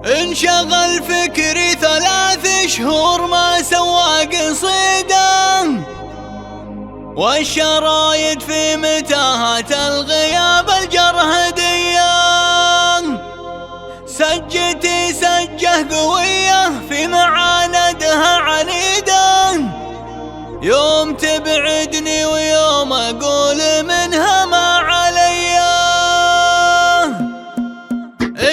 انشغل فكري 3 شهور ما سوى قصيدة، والشرايد في متاهة الغياب الجرهدية. سجتي سجه قوية في معاندها عنيدة، يوم تبعدني ويوم أقول منها ما عليا.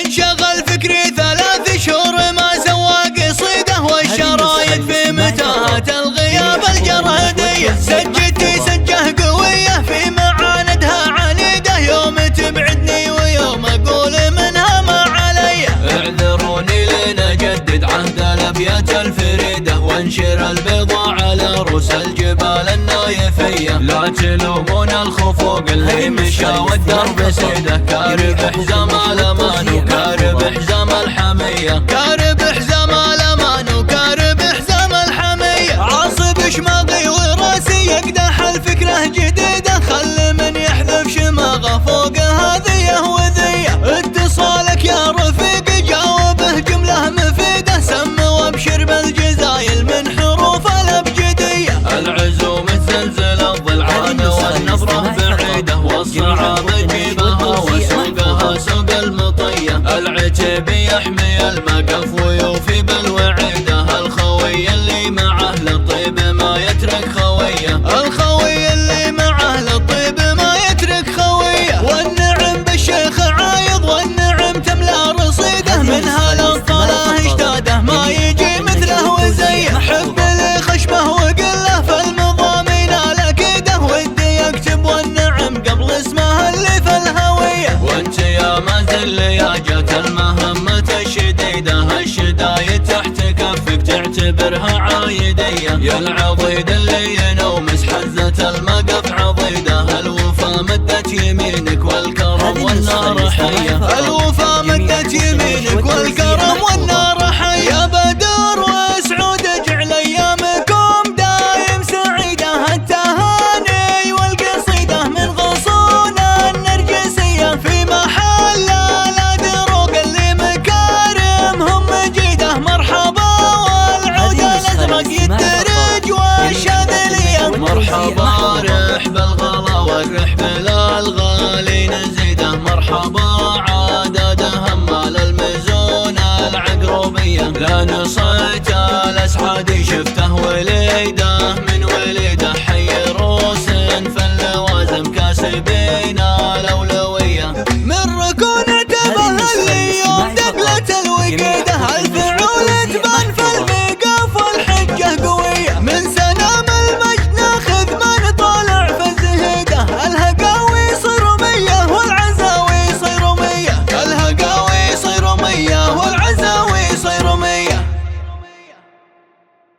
انشغل فكري 3 شهور ما سوى قصيدة، والشرايد في متاهة الغياب الجرهدية. سجتي سجه قوية في معاندها عنيدة، يوم تبعدني ويوم أقول منها ما عليا. اعذروني لنجدد عهد الأبيات الفريدة، وانشر البضاعة على رؤوس الجبال النايفية. لا تلومون الخفوق اللي مشى والدرب سيده، كارب حزام الأمان وكارب حزام الحمية. كارب حزام الأمان وكارب حزام الحمية. عاصب شماغي وراسي يقدح الفكرة جديدة، خل من يحذف شماغه فوق هذيه وذيه. اتصالك يا رفيق جاوبه جملة مفيدة، سم وابشر بالجزايل من حروف الأبجدية. العزوم الزلزل الضلعان والنظرة بعيدة، والصعاب جيبها وسوقها سوق المطية. العتب يحمي المقف ويوفي بالوعيدة، الخوي اللي معه للطيب ما يترك خويه. الخوي اللي معه للطيب ما يترك خويه. والنعم بالشيخ عايض والنعم تملى رصيده، منها للصلاة اشتاده ما يجي مثله وزيه. حب لي خشبه وقله فالمضامين الاكيده، ودي يكتب والنعم قبل اسمه اللي في الهويه. وانت يا مازل يا جات المهمة الشديدة، الشدايد تحت كفك تعتبرها عايدية. يا العضيد اللي ينومس حزة المقف عضيدة، الوفا مدت يمينك والكرم والنار حية.